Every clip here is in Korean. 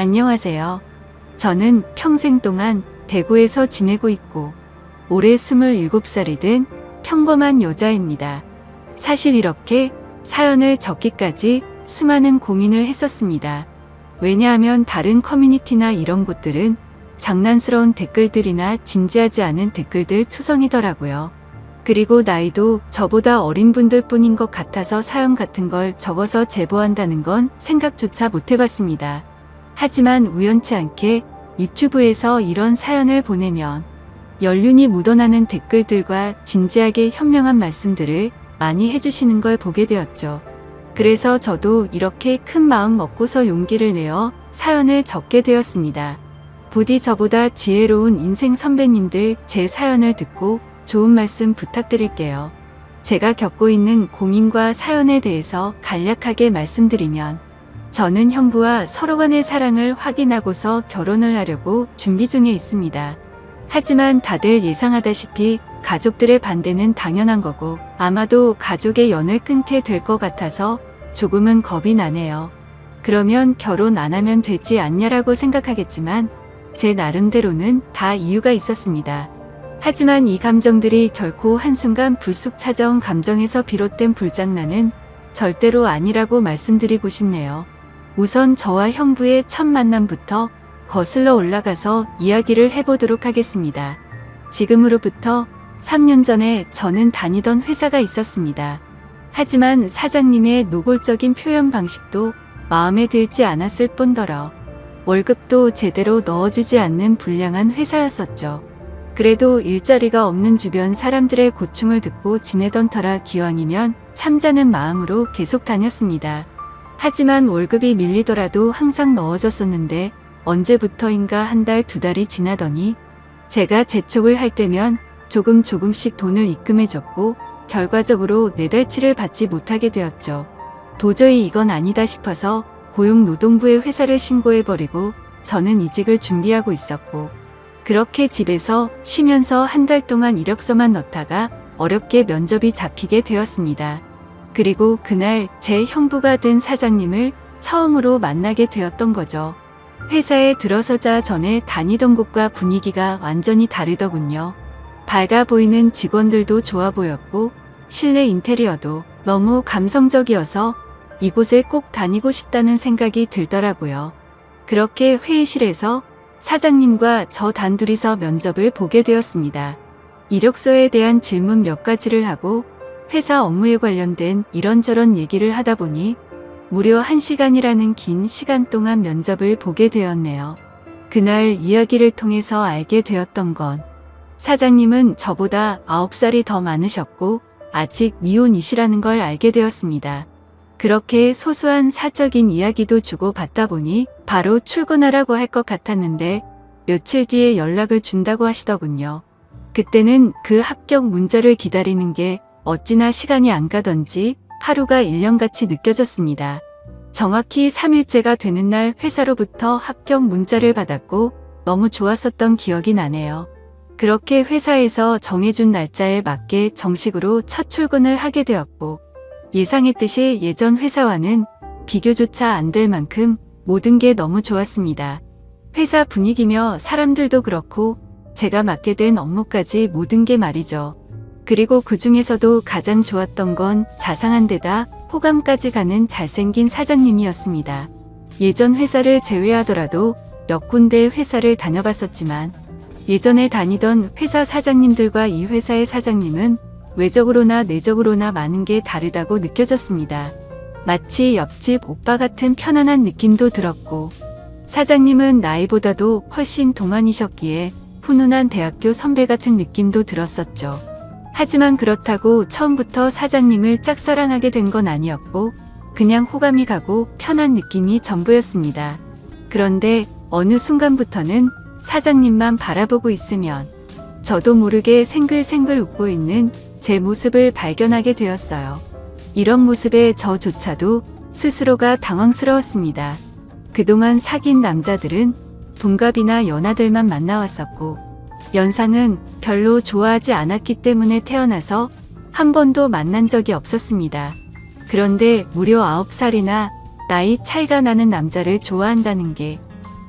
안녕하세요. 저는 평생 동안 대구에서 지내고 있고 올해 27살이 된 평범한 여자입니다. 사실 이렇게 사연을 적기까지 수많은 고민을 했었습니다. 왜냐하면 다른 커뮤니티나 이런 곳들은 장난스러운 댓글들이나 진지하지 않은 댓글들 투성이더라고요. 그리고 나이도 저보다 어린 분들 뿐인 것 같아서 사연 같은 걸 적어서 제보한다는 건 생각조차 못 해봤습니다. 하지만 우연치 않게 유튜브에서 이런 사연을 보내면 연륜이 묻어나는 댓글들과 진지하게 현명한 말씀들을 많이 해주시는 걸 보게 되었죠. 그래서 저도 이렇게 큰 마음 먹고서 용기를 내어 사연을 적게 되었습니다. 부디 저보다 지혜로운 인생 선배님들 제 사연을 듣고 좋은 말씀 부탁드릴게요. 제가 겪고 있는 고민과 사연에 대해서 간략하게 말씀드리면 저는 형부와 서로 간의 사랑을 확인하고서 결혼을 하려고 준비 중에 있습니다. 하지만 다들 예상하다시피 가족들의 반대는 당연한 거고 아마도 가족의 연을 끊게 될 것 같아서 조금은 겁이 나네요. 그러면 결혼 안 하면 되지 않냐라고 생각하겠지만 제 나름대로는 다 이유가 있었습니다. 하지만 이 감정들이 결코 한순간 불쑥 찾아온 감정에서 비롯된 불장난은 절대로 아니라고 말씀드리고 싶네요. 우선 저와 형부의 첫 만남부터 거슬러 올라가서 이야기를 해보도록 하겠습니다. 지금으로부터 3년 전에 저는 다니던 회사가 있었습니다. 하지만 사장님의 노골적인 표현 방식도 마음에 들지 않았을 뿐더러 월급도 제대로 넣어주지 않는 불량한 회사였었죠. 그래도 일자리가 없는 주변 사람들의 고충을 듣고 지내던 터라 기왕이면 참자는 마음으로 계속 다녔습니다. 하지만 월급이 밀리더라도 항상 넣어줬었는데 언제부터인가 한 달, 두 달이 지나더니 제가 재촉을 할 때면 조금씩 돈을 입금해줬고 결과적으로 내달치를 받지 못하게 되었죠. 도저히 이건 아니다 싶어서 고용노동부에 회사를 신고해버리고 저는 이직을 준비하고 있었고 그렇게 집에서 쉬면서 한 달 동안 이력서만 넣다가 어렵게 면접이 잡히게 되었습니다. 그리고 그날 제 형부가 된 사장님을 처음으로 만나게 되었던 거죠. 회사에 들어서자 전에 다니던 곳과 분위기가 완전히 다르더군요. 밝아 보이는 직원들도 좋아 보였고 실내 인테리어도 너무 감성적이어서 이곳에 꼭 다니고 싶다는 생각이 들더라고요. 그렇게 회의실에서 사장님과 저 단둘이서 면접을 보게 되었습니다. 이력서에 대한 질문 몇 가지를 하고 회사 업무에 관련된 이런저런 얘기를 하다 보니 무려 1시간이라는 긴 시간 동안 면접을 보게 되었네요. 그날 이야기를 통해서 알게 되었던 건 사장님은 저보다 9살이 더 많으셨고 아직 미혼이시라는 걸 알게 되었습니다. 그렇게 소소한 사적인 이야기도 주고받다 보니 바로 출근하라고 할 것 같았는데 며칠 뒤에 연락을 준다고 하시더군요. 그때는 그 합격 문자를 기다리는 게 어찌나 시간이 안 가던지 하루가 1년같이 느껴졌습니다. 정확히 3일째가 되는 날 회사로부터 합격 문자를 받았고 너무 좋았었던 기억이 나네요. 그렇게 회사에서 정해준 날짜에 맞게 정식으로 첫 출근을 하게 되었고 예상했듯이 예전 회사와는 비교조차 안 될 만큼 모든 게 너무 좋았습니다. 회사 분위기며 사람들도 그렇고 제가 맡게 된 업무까지 모든 게 말이죠. 그리고 그 중에서도 가장 좋았던 건 자상한 데다 호감까지 가는 잘생긴 사장님이었습니다. 예전 회사를 제외하더라도 몇 군데 회사를 다녀봤었지만 예전에 다니던 회사 사장님들과 이 회사의 사장님은 외적으로나 내적으로나 많은 게 다르다고 느껴졌습니다. 마치 옆집 오빠 같은 편안한 느낌도 들었고 사장님은 나이보다도 훨씬 동안이셨기에 훈훈한 대학교 선배 같은 느낌도 들었었죠. 하지만 그렇다고 처음부터 사장님을 짝사랑하게 된 건 아니었고 그냥 호감이 가고 편한 느낌이 전부였습니다. 그런데 어느 순간부터는 사장님만 바라보고 있으면 저도 모르게 생글생글 웃고 있는 제 모습을 발견하게 되었어요. 이런 모습에 저조차도 스스로가 당황스러웠습니다. 그동안 사귄 남자들은 동갑이나 연하들만 만나왔었고 연상은 별로 좋아하지 않았기 때문에 태어나서 한 번도 만난 적이 없었습니다. 그런데 무려 9살이나 나이 차이가 나는 남자를 좋아한다는 게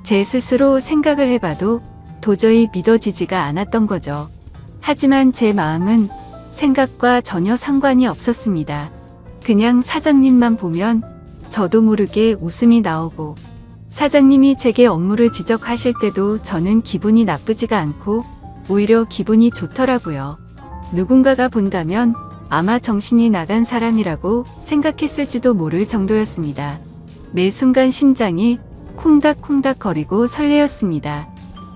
제 스스로 생각을 해봐도 도저히 믿어지지가 않았던 거죠. 하지만 제 마음은 생각과 전혀 상관이 없었습니다. 그냥 사장님만 보면 저도 모르게 웃음이 나오고 사장님이 제게 업무를 지적하실 때도 저는 기분이 나쁘지가 않고 오히려 기분이 좋더라고요. 누군가가 본다면 아마 정신이 나간 사람이라고 생각했을지도 모를 정도였습니다. 매 순간 심장이 콩닥콩닥 거리고 설레었습니다.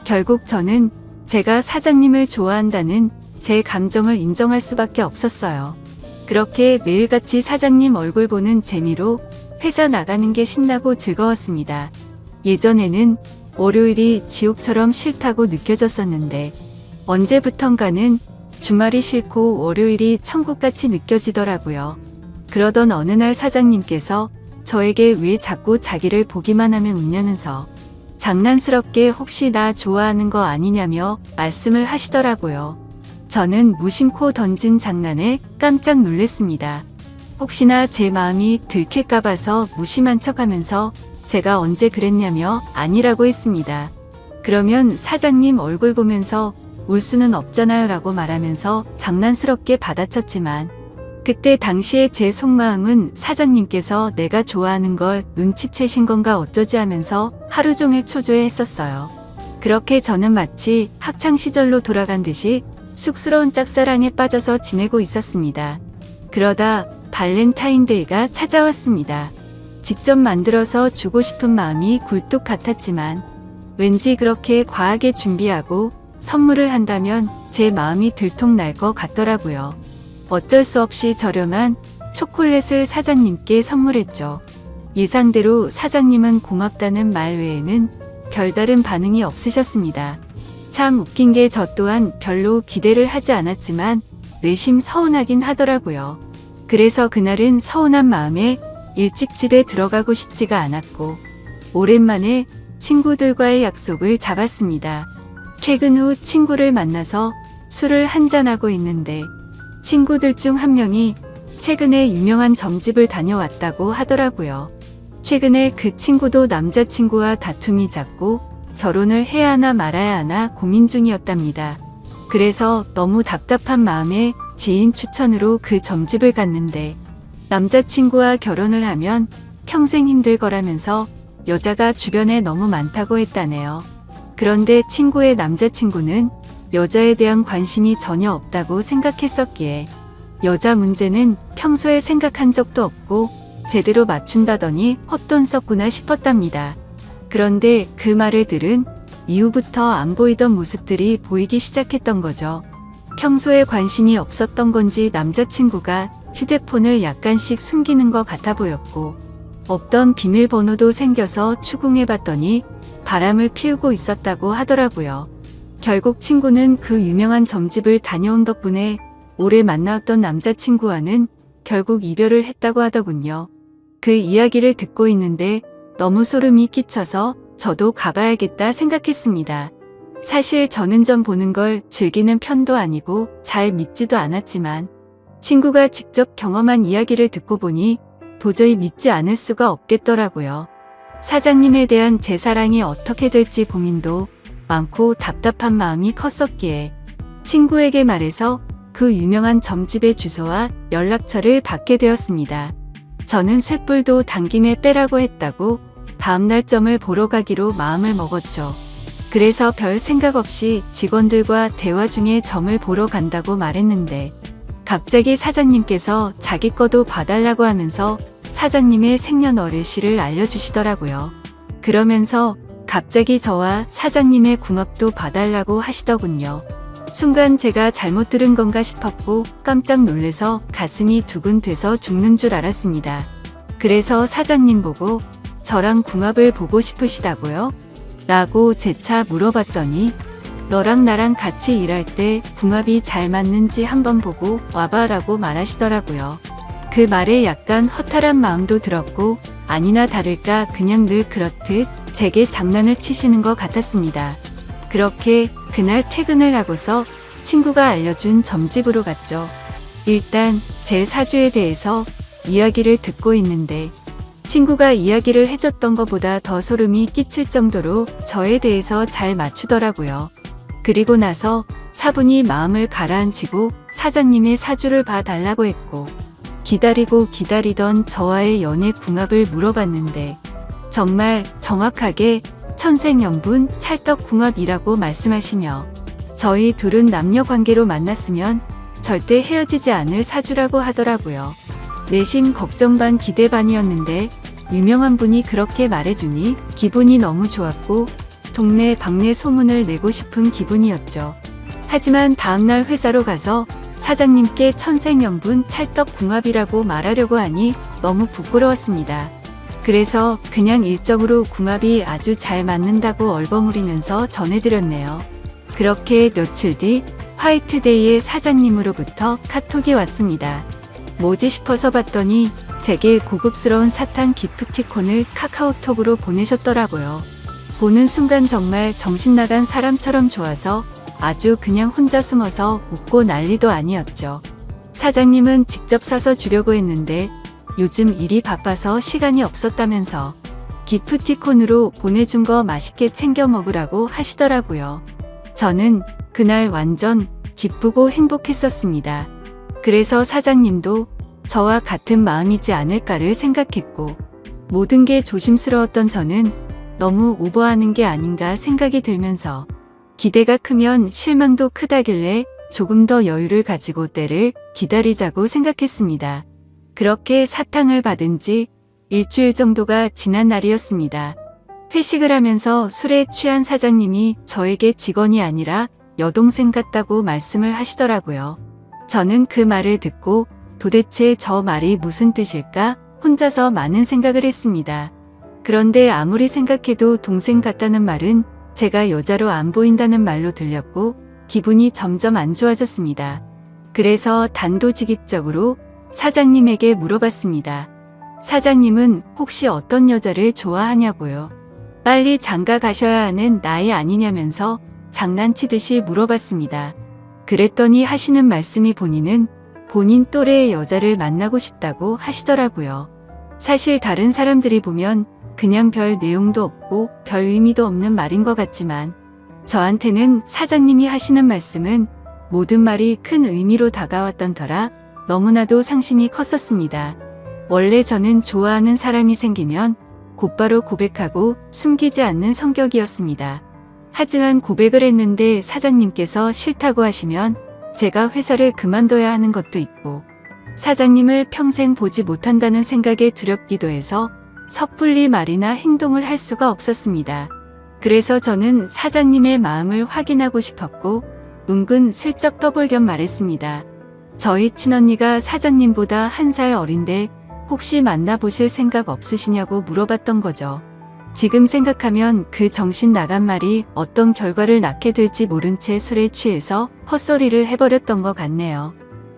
결국 저는 제가 사장님을 좋아한다는 제 감정을 인정할 수밖에 없었어요. 그렇게 매일같이 사장님 얼굴 보는 재미로 회사 나가는 게 신나고 즐거웠습니다. 예전에는 월요일이 지옥처럼 싫다고 느껴졌었는데 언제부턴가는 주말이 싫고 월요일이 천국같이 느껴지더라고요. 그러던 어느 날 사장님께서 저에게 왜 자꾸 자기를 보기만 하면 웃냐면서 장난스럽게 혹시 나 좋아하는 거 아니냐며 말씀을 하시더라고요. 저는 무심코 던진 장난에 깜짝 놀랐습니다. 혹시나 제 마음이 들킬까 봐서 무심한 척하면서 제가 언제 그랬냐며 아니라고 했습니다. 그러면 사장님 얼굴 보면서 울 수는 없잖아요 라고 말하면서 장난스럽게 받아쳤지만 그때 당시에 제 속마음은 사장님께서 내가 좋아하는 걸 눈치채신 건가 어쩌지 하면서 하루 종일 초조해했었어요. 그렇게 저는 마치 학창시절로 돌아간 듯이 쑥스러운 짝사랑에 빠져서 지내고 있었습니다. 그러다 발렌타인데이가 찾아왔습니다. 직접 만들어서 주고 싶은 마음이 굴뚝 같았지만 왠지 그렇게 과하게 준비하고 선물을 한다면 제 마음이 들통날 것 같더라고요. 어쩔 수 없이 저렴한 초콜릿을 사장님께 선물했죠. 예상대로 사장님은 고맙다는 말 외에는 별다른 반응이 없으셨습니다. 참 웃긴 게 저 또한 별로 기대를 하지 않았지만 내심 서운하긴 하더라고요. 그래서 그날은 서운한 마음에 일찍 집에 들어가고 싶지가 않았고 오랜만에 친구들과의 약속을 잡았습니다. 퇴근 후 친구를 만나서 술을 한잔하고 있는데 친구들 중 한 명이 최근에 유명한 점집을 다녀왔다고 하더라고요. 최근에 그 친구도 남자친구와 다툼이 잦고 결혼을 해야 하나 말아야 하나 고민 중이었답니다. 그래서 너무 답답한 마음에 지인 추천으로 그 점집을 갔는데 남자친구와 결혼을 하면 평생 힘들 거라면서 여자가 주변에 너무 많다고 했다네요. 그런데 친구의 남자친구는 여자에 대한 관심이 전혀 없다고 생각했었기에 여자 문제는 평소에 생각한 적도 없고 제대로 맞춘다더니 헛돈 썼구나 싶었답니다. 그런데 그 말을 들은 이후부터 안 보이던 모습들이 보이기 시작했던 거죠. 평소에 관심이 없었던 건지 남자친구가 휴대폰을 약간씩 숨기는 것 같아 보였고 없던 비밀번호도 생겨서 추궁해봤더니 바람을 피우고 있었다고 하더라고요. 결국 친구는 그 유명한 점집을 다녀온 덕분에 오래 만나왔던 남자친구와는 결국 이별을 했다고 하더군요. 그 이야기를 듣고 있는데 너무 소름이 끼쳐서 저도 가봐야겠다 생각했습니다. 사실 저는 점 보는 걸 즐기는 편도 아니고 잘 믿지도 않았지만 친구가 직접 경험한 이야기를 듣고 보니 도저히 믿지 않을 수가 없겠더라고요. 사장님에 대한 제 사랑이 어떻게 될지 고민도 많고 답답한 마음이 컸었기에 친구에게 말해서 그 유명한 점집의 주소와 연락처를 받게 되었습니다. 저는 쇳불도 당김에 빼라고 했다고 다음날 점을 보러 가기로 마음을 먹었죠. 그래서 별 생각 없이 직원들과 대화 중에 점을 보러 간다고 말했는데 갑자기 사장님께서 자기 거도 봐달라고 하면서 사장님의 생년월일시를 알려주시더라고요. 그러면서 갑자기 저와 사장님의 궁합도 봐달라고 하시더군요. 순간 제가 잘못 들은 건가 싶었고 깜짝 놀래서 가슴이 두근돼서 죽는 줄 알았습니다. 그래서 사장님 보고 저랑 궁합을 보고 싶으시다고요? 라고 재차 물어봤더니 너랑 나랑 같이 일할 때 궁합이 잘 맞는지 한번 보고 와봐 라고 말하시더라고요. 그 말에 약간 허탈한 마음도 들었고 아니나 다를까 그냥 늘 그렇듯 제게 장난을 치시는 것 같았습니다. 그렇게 그날 퇴근을 하고서 친구가 알려준 점집으로 갔죠. 일단 제 사주에 대해서 이야기를 듣고 있는데 친구가 이야기를 해줬던 것보다 더 소름이 끼칠 정도로 저에 대해서 잘 맞추더라고요. 그리고 나서 차분히 마음을 가라앉히고 사장님의 사주를 봐달라고 했고, 기다리고 기다리던 저와의 연애 궁합을 물어봤는데 정말 정확하게 천생연분 찰떡궁합이라고 말씀하시며 저희 둘은 남녀 관계로 만났으면 절대 헤어지지 않을 사주라고 하더라고요. 내심 걱정 반 기대 반이었는데 유명한 분이 그렇게 말해주니 기분이 너무 좋았고 동네 방네 소문을 내고 싶은 기분이었죠. 하지만 다음날 회사로 가서 사장님께 천생연분 찰떡궁합이라고 말하려고 하니 너무 부끄러웠습니다. 그래서 그냥 일적으로 궁합이 아주 잘 맞는다고 얼버무리면서 전해드렸네요. 그렇게 며칠 뒤 화이트데이에 사장님으로부터 카톡이 왔습니다. 뭐지 싶어서 봤더니 제게 고급스러운 사탕 기프티콘을 카카오톡으로 보내셨더라고요. 보는 순간 정말 정신나간 사람처럼 좋아서 아주 그냥 혼자 숨어서 웃고 난리도 아니었죠. 사장님은 직접 사서 주려고 했는데 요즘 일이 바빠서 시간이 없었다면서 기프티콘으로 보내준 거 맛있게 챙겨 먹으라고 하시더라고요. 저는 그날 완전 기쁘고 행복했었습니다. 그래서 사장님도 저와 같은 마음이지 않을까를 생각했고 모든 게 조심스러웠던 저는 너무 오버하는 게 아닌가 생각이 들면서 기대가 크면 실망도 크다길래 조금 더 여유를 가지고 때를 기다리자고 생각했습니다. 그렇게 사탕을 받은 지 일주일 정도가 지난 날이었습니다. 회식을 하면서 술에 취한 사장님이 저에게 직원이 아니라 여동생 같다고 말씀을 하시더라고요. 저는 그 말을 듣고 도대체 저 말이 무슨 뜻일까 혼자서 많은 생각을 했습니다. 그런데 아무리 생각해도 동생 같다는 말은 제가 여자로 안 보인다는 말로 들렸고 기분이 점점 안 좋아졌습니다. 그래서 단도직입적으로 사장님에게 물어봤습니다. 사장님은 혹시 어떤 여자를 좋아하냐고요. 빨리 장가 가셔야 하는 나이 아니냐면서 장난치듯이 물어봤습니다. 그랬더니 하시는 말씀이 본인 또래의 여자를 만나고 싶다고 하시더라고요. 사실 다른 사람들이 보면 그냥 별 내용도 없고 별 의미도 없는 말인 것 같지만 저한테는 사장님이 하시는 말씀은 모든 말이 큰 의미로 다가왔던 터라 너무나도 상심이 컸었습니다. 원래 저는 좋아하는 사람이 생기면 곧바로 고백하고 숨기지 않는 성격이었습니다. 하지만 고백을 했는데 사장님께서 싫다고 하시면 제가 회사를 그만둬야 하는 것도 있고 사장님을 평생 보지 못한다는 생각에 두렵기도 해서 섣불리 말이나 행동을 할 수가 없었습니다. 그래서 저는 사장님의 마음을 확인하고 싶었고 은근 슬쩍 떠볼 겸 말했습니다. 저희 친언니가 사장님보다 1살 어린데 혹시 만나보실 생각 없으시냐고 물어봤던 거죠. 지금 생각하면 그 정신 나간 말이 어떤 결과를 낳게 될지 모른 채 술에 취해서 헛소리를 해버렸던 것 같네요.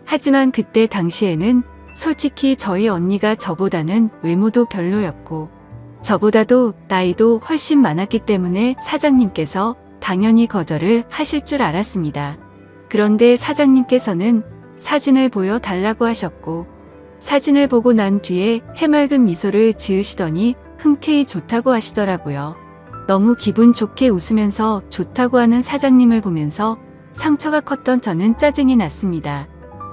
하지만 그때 당시에는 솔직히 저희 언니가 저보다는 외모도 별로였고 저보다도 나이도 훨씬 많았기 때문에 사장님께서 당연히 거절을 하실 줄 알았습니다. 그런데 사장님께서는 사진을 보여달라고 하셨고 사진을 보고 난 뒤에 해맑은 미소를 지으시더니 흔쾌히 좋다고 하시더라고요. 너무 기분 좋게 웃으면서 좋다고 하는 사장님을 보면서 상처가 컸던 저는 짜증이 났습니다.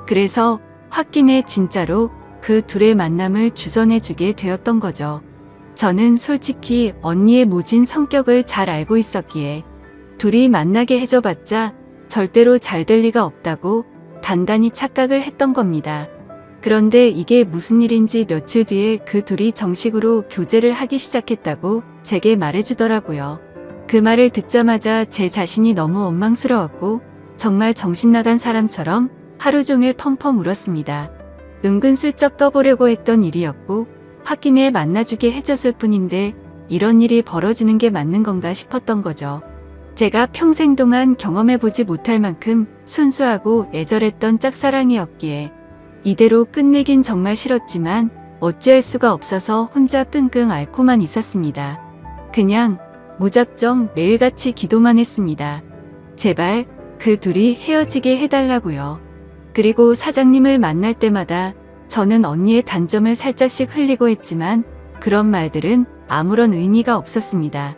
그래서 홧김에 진짜로 그 둘의 만남을 주선해주게 되었던 거죠. 저는 솔직히 언니의 모진 성격을 잘 알고 있었기에 둘이 만나게 해줘봤자 절대로 잘 될 리가 없다고 단단히 착각을 했던 겁니다. 그런데 이게 무슨 일인지 며칠 뒤에 그 둘이 정식으로 교제를 하기 시작했다고 제게 말해주더라고요. 그 말을 듣자마자 제 자신이 너무 원망스러웠고 정말 정신나간 사람처럼 하루 종일 펑펑 울었습니다. 은근슬쩍 떠보려고 했던 일이었고 홧김에 만나주게 해줬을 뿐인데 이런 일이 벌어지는 게 맞는 건가 싶었던 거죠. 제가 평생 동안 경험해보지 못할 만큼 순수하고 애절했던 짝사랑이었기에 이대로 끝내긴 정말 싫었지만 어찌할 수가 없어서 혼자 끙끙 앓고만 있었습니다. 그냥 무작정 매일같이 기도만 했습니다. 제발 그 둘이 헤어지게 해달라고요. 그리고 사장님을 만날 때마다 저는 언니의 단점을 살짝씩 흘리고 했지만 그런 말들은 아무런 의미가 없었습니다.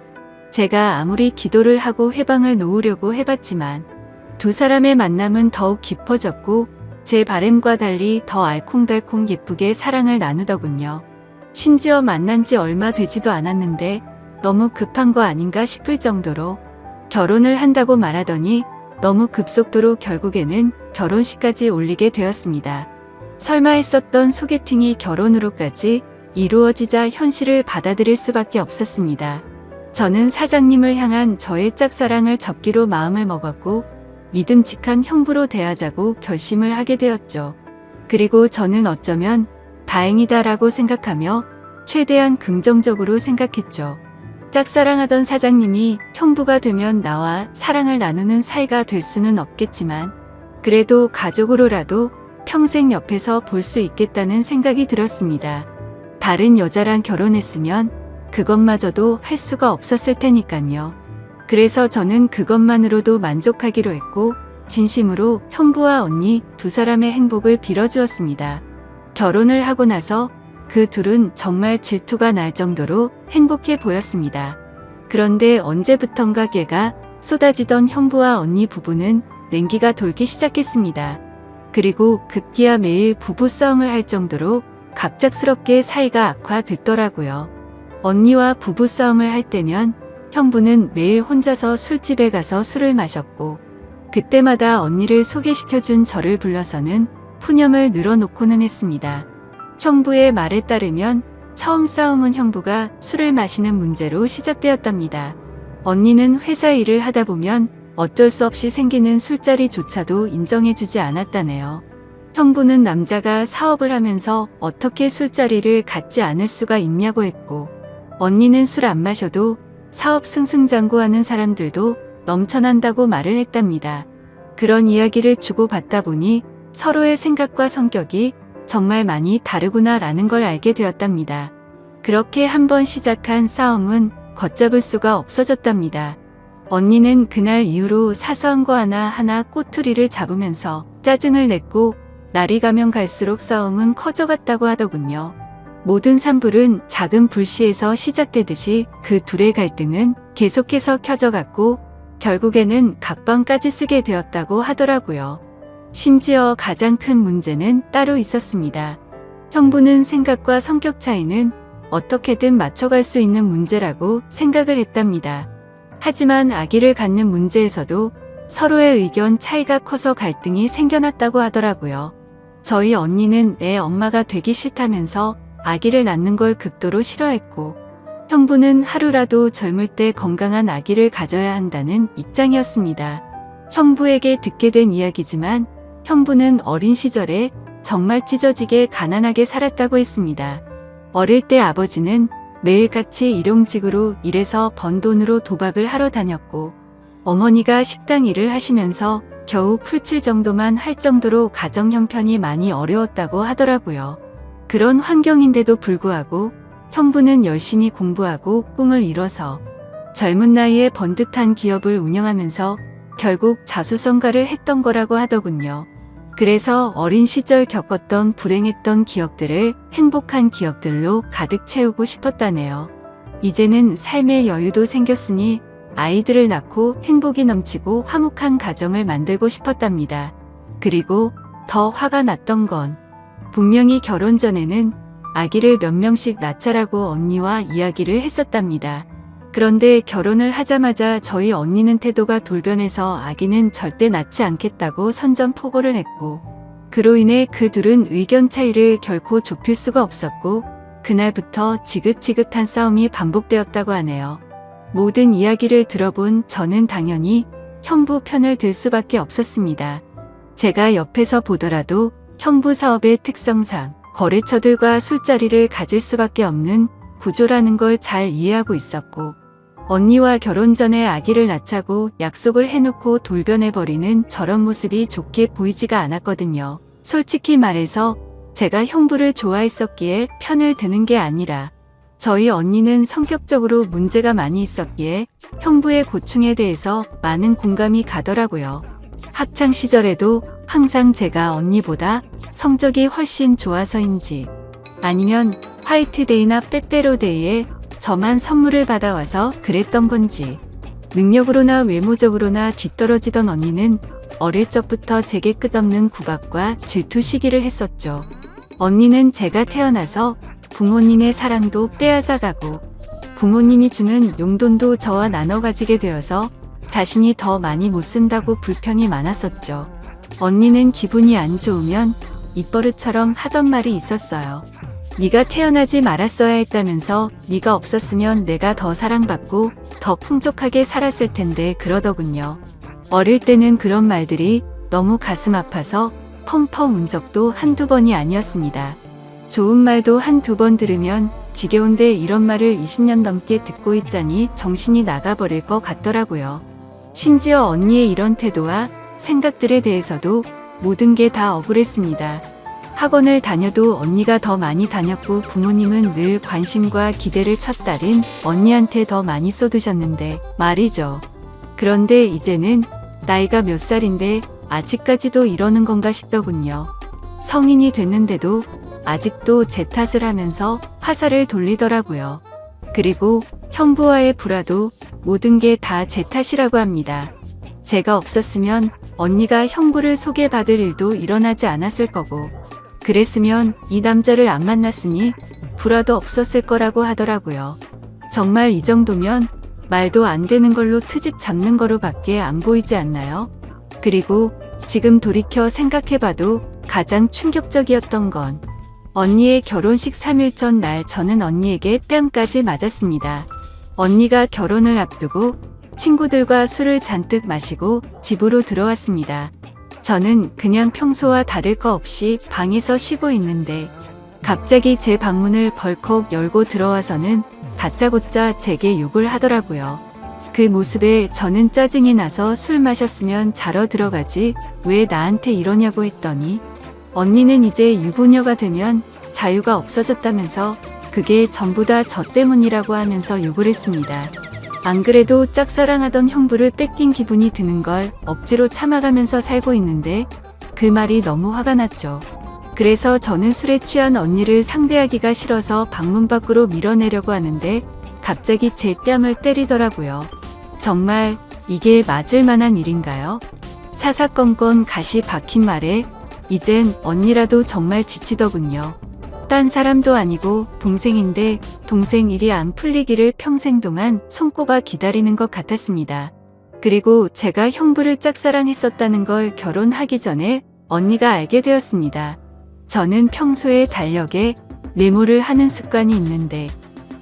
제가 아무리 기도를 하고 회방을 놓으려고 해봤지만 두 사람의 만남은 더욱 깊어졌고 제 바램과 달리 더 알콩달콩 예쁘게 사랑을 나누더군요. 심지어 만난 지 얼마 되지도 않았는데 너무 급한 거 아닌가 싶을 정도로 결혼을 한다고 말하더니 너무 급속도로 결국에는 결혼식까지 올리게 되었습니다. 설마 했었던 소개팅이 결혼으로까지 이루어지자 현실을 받아들일 수밖에 없었습니다. 저는 사장님을 향한 저의 짝사랑을 접기로 마음을 먹었고 믿음직한 형부로 대하자고 결심을 하게 되었죠. 그리고 저는 어쩌면 다행이다라고 생각하며 최대한 긍정적으로 생각했죠. 짝사랑하던 사장님이 형부가 되면 나와 사랑을 나누는 사이가 될 수는 없겠지만 그래도 가족으로라도 평생 옆에서 볼 수 있겠다는 생각이 들었습니다. 다른 여자랑 결혼했으면 그것마저도 할 수가 없었을 테니까요. 그래서 저는 그것만으로도 만족하기로 했고 진심으로 형부와 언니 두 사람의 행복을 빌어주었습니다. 결혼을 하고 나서 그 둘은 정말 질투가 날 정도로 행복해 보였습니다. 그런데 언제부턴가 깨가 쏟아지던 형부와 언니 부부는 냉기가 돌기 시작했습니다. 그리고 급기야 매일 부부싸움을 할 정도로 갑작스럽게 사이가 악화됐더라고요. 언니와 부부싸움을 할 때면 형부는 매일 혼자서 술집에 가서 술을 마셨고 그때마다 언니를 소개시켜준 저를 불러서는 푸념을 늘어놓고는 했습니다. 형부의 말에 따르면 처음 싸움은 형부가 술을 마시는 문제로 시작되었답니다. 언니는 회사 일을 하다 보면 어쩔 수 없이 생기는 술자리조차도 인정해주지 않았다네요. 형부는 남자가 사업을 하면서 어떻게 술자리를 갖지 않을 수가 있냐고 했고 언니는 술 안 마셔도 사업 승승장구하는 사람들도 넘쳐난다고 말을 했답니다. 그런 이야기를 주고받다 보니 서로의 생각과 성격이 정말 많이 다르구나라는 걸 알게 되었답니다. 그렇게 한번 시작한 싸움은 걷잡을 수가 없어졌답니다. 언니는 그날 이후로 사소한 거 하나하나 꼬투리를 잡으면서 짜증을 냈고 날이 가면 갈수록 싸움은 커져갔다고 하더군요. 모든 산불은 작은 불씨에서 시작되듯이 그 둘의 갈등은 계속해서 켜져갔고 결국에는 각방까지 쓰게 되었다고 하더라고요. 심지어 가장 큰 문제는 따로 있었습니다. 형부는 생각과 성격 차이는 어떻게든 맞춰갈 수 있는 문제라고 생각을 했답니다. 하지만 아기를 갖는 문제에서도 서로의 의견 차이가 커서 갈등이 생겨났다고 하더라고요. 저희 언니는 애 엄마가 되기 싫다면서 아기를 낳는 걸 극도로 싫어했고 형부는 하루라도 젊을 때 건강한 아기를 가져야 한다는 입장이었습니다. 형부에게 듣게 된 이야기지만 형부는 어린 시절에 정말 찢어지게 가난하게 살았다고 했습니다. 어릴 때 아버지는 매일같이 일용직으로 일해서 번 돈으로 도박을 하러 다녔고 어머니가 식당 일을 하시면서 겨우 풀칠 정도만 할 정도로 가정 형편이 많이 어려웠다고 하더라고요. 그런 환경인데도 불구하고 형부는 열심히 공부하고 꿈을 이뤄서 젊은 나이에 번듯한 기업을 운영하면서 결국 자수성가를 했던 거라고 하더군요. 그래서 어린 시절 겪었던 불행했던 기억들을 행복한 기억들로 가득 채우고 싶었다네요. 이제는 삶의 여유도 생겼으니 아이들을 낳고 행복이 넘치고 화목한 가정을 만들고 싶었답니다. 그리고 더 화가 났던 건 분명히 결혼 전에는 아기를 몇 명씩 낳자라고 언니와 이야기를 했었답니다. 그런데 결혼을 하자마자 저희 언니는 태도가 돌변해서 아기는 절대 낳지 않겠다고 선전포고를 했고 그로 인해 그 둘은 의견 차이를 결코 좁힐 수가 없었고 그날부터 지긋지긋한 싸움이 반복되었다고 하네요. 모든 이야기를 들어본 저는 당연히 형부 편을 들 수밖에 없었습니다. 제가 옆에서 보더라도 형부 사업의 특성상 거래처들과 술자리를 가질 수밖에 없는 구조라는 걸 잘 이해하고 있었고 언니와 결혼 전에 아기를 낳자고 약속을 해놓고 돌변해버리는 저런 모습이 좋게 보이지가 않았거든요. 솔직히 말해서 제가 형부를 좋아했었기에 편을 드는 게 아니라 저희 언니는 성격적으로 문제가 많이 있었기에 형부의 고충에 대해서 많은 공감이 가더라고요. 학창 시절에도 항상 제가 언니보다 성적이 훨씬 좋아서인지 아니면 화이트데이나 빼빼로데이에 저만 선물을 받아와서 그랬던 건지 능력으로나 외모적으로나 뒤떨어지던 언니는 어릴 적부터 제게 끝없는 구박과 질투 시기를 했었죠. 언니는 제가 태어나서 부모님의 사랑도 빼앗아가고 부모님이 주는 용돈도 저와 나눠 가지게 되어서 자신이 더 많이 못 쓴다고 불평이 많았었죠. 언니는 기분이 안 좋으면 입버릇처럼 하던 말이 있었어요. 네가 태어나지 말았어야 했다면서 네가 없었으면 내가 더 사랑받고 더 풍족하게 살았을 텐데 그러더군요. 어릴 때는 그런 말들이 너무 가슴 아파서 펑펑 운 적도 한두 번이 아니었습니다. 좋은 말도 한두 번 들으면 지겨운데 이런 말을 20년 넘게 듣고 있자니 정신이 나가버릴 것 같더라고요. 심지어 언니의 이런 태도와 생각들에 대해서도 모든 게 다 억울했습니다. 학원을 다녀도 언니가 더 많이 다녔고 부모님은 늘 관심과 기대를 첫 딸인 언니한테 더 많이 쏟으셨는데 말이죠. 그런데 이제는 나이가 몇 살인데 아직까지도 이러는 건가 싶더군요. 성인이 됐는데도 아직도 제 탓을 하면서 화살을 돌리더라고요. 그리고 형부와의 불화도 모든 게 다 제 탓이라고 합니다. 제가 없었으면 언니가 형부를 소개받을 일도 일어나지 않았을 거고 그랬으면 이 남자를 안 만났으니 불화도 없었을 거라고 하더라고요. 정말 이 정도면 말도 안 되는 걸로 트집 잡는 거로밖에 안 보이지 않나요? 그리고 지금 돌이켜 생각해봐도 가장 충격적이었던 건 언니의 결혼식 3일 전 날 저는 언니에게 뺨까지 맞았습니다. 언니가 결혼을 앞두고 친구들과 술을 잔뜩 마시고 집으로 들어왔습니다. 저는 그냥 평소와 다를 거 없이 방에서 쉬고 있는데 갑자기 제 방문을 벌컥 열고 들어와서는 다짜고짜 제게 욕을 하더라고요. 그 모습에 저는 짜증이 나서 술 마셨으면 자러 들어가지 왜 나한테 이러냐고 했더니 언니는 이제 유부녀가 되면 자유가 없어졌다면서 그게 전부 다 저 때문이라고 하면서 욕을 했습니다. 안 그래도 짝사랑하던 형부를 뺏긴 기분이 드는 걸 억지로 참아가면서 살고 있는데 그 말이 너무 화가 났죠. 그래서 저는 술에 취한 언니를 상대하기가 싫어서 방문 밖으로 밀어내려고 하는데 갑자기 제 뺨을 때리더라고요. 정말 이게 맞을 만한 일인가요? 사사건건 가시 박힌 말에 이젠 언니라도 정말 지치더군요. 딴 사람도 아니고 동생인데 동생 일이 안 풀리기를 평생 동안 손꼽아 기다리는 것 같았습니다. 그리고 제가 형부를 짝사랑했었다는 걸 결혼하기 전에 언니가 알게 되었습니다. 저는 평소에 달력에 메모를 하는 습관이 있는데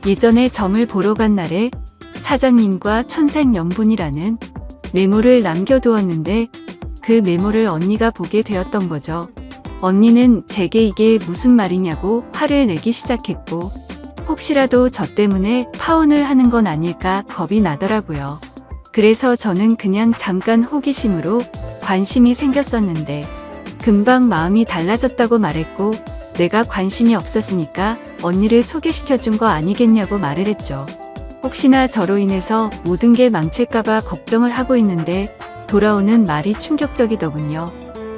예전에 점을 보러 간 날에 사장님과 천생연분이라는 메모를 남겨두었는데 그 메모를 언니가 보게 되었던 거죠. 언니는 제게 이게 무슨 말이냐고 화를 내기 시작했고 혹시라도 저 때문에 파혼을 하는 건 아닐까 겁이 나더라고요. 그래서 저는 그냥 잠깐 호기심으로 관심이 생겼었는데 금방 마음이 달라졌다고 말했고 내가 관심이 없었으니까 언니를 소개시켜준 거 아니겠냐고 말을 했죠. 혹시나 저로 인해서 모든 게 망칠까봐 걱정을 하고 있는데 돌아오는 말이 충격적이더군요.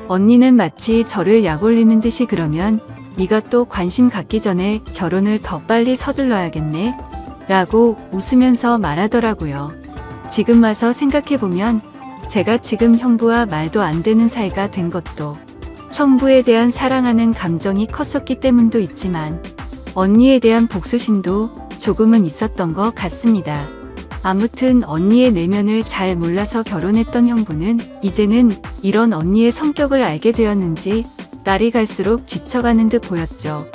언니는 마치 저를 약올리는 듯이 그러면 네가 또 관심 갖기 전에 결혼을 더 빨리 서둘러야겠네 라고 웃으면서 말하더라고요. 지금 와서 생각해보면 제가 지금 형부와 말도 안 되는 사이가 된 것도 형부에 대한 사랑하는 감정이 컸었기 때문도 있지만 언니에 대한 복수심도 조금은 있었던 것 같습니다. 아무튼 언니의 내면을 잘 몰라서 결혼했던 형부는 이제는 이런 언니의 성격을 알게 되었는지 날이 갈수록 지쳐가는 듯 보였죠.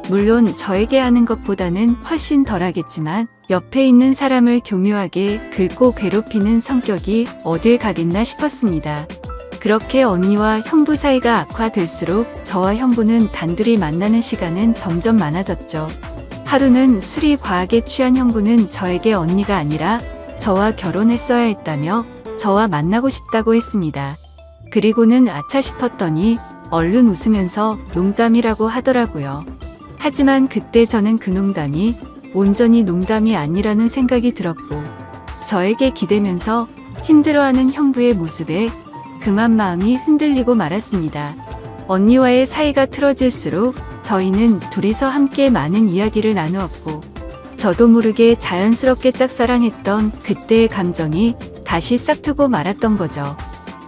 물론 저에게 하는 것보다는 훨씬 덜하겠지만 옆에 있는 사람을 교묘하게 긁고 괴롭히는 성격이 어딜 가겠나 싶었습니다. 그렇게 언니와 형부 사이가 악화될수록 저와 형부는 단둘이 만나는 시간은 점점 많아졌죠. 하루는 술이 과하게 취한 형부는 저에게 언니가 아니라 저와 결혼했어야 했다며 저와 만나고 싶다고 했습니다. 그리고는 아차 싶었더니 얼른 웃으면서 농담이라고 하더라고요. 하지만 그때 저는 그 농담이 온전히 농담이 아니라는 생각이 들었고 저에게 기대면서 힘들어하는 형부의 모습에 그만 마음이 흔들리고 말았습니다. 언니와의 사이가 틀어질수록 저희는 둘이서 함께 많은 이야기를 나누었고, 저도 모르게 자연스럽게 짝사랑했던 그때의 감정이 다시 싹트고 말았던 거죠.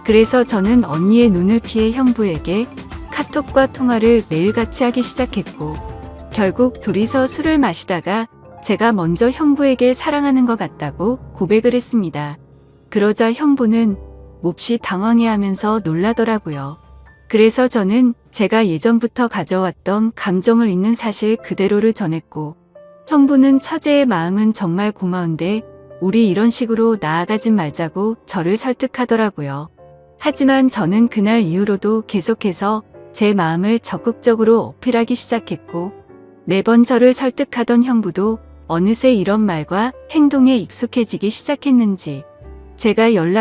그래서 저는 언니의 눈을 피해 형부에게 카톡과 통화를 매일같이 하기 시작했고, 결국 둘이서 술을 마시다가 제가 먼저 형부에게 사랑하는 것 같다고 고백을 했습니다. 그러자 형부는 몹시 당황해하면서 놀라더라고요. 그래서 저는 제가 예전부터 가져왔던 감정을 있는 사실 그대로를 전했고, 형부는 처제의 마음은 정말 고마운데 우리 이런 식으로 나아가진 말자고 저를 설득하더라고요. 하지만 저는 그날 이후로도 계속해서 제 마음을 적극적으로 어필하기 시작했고, 매번 저를 설득하던 형부도 어느새 이런 말과 행동에 익숙해지기 시작했는지 제가 연락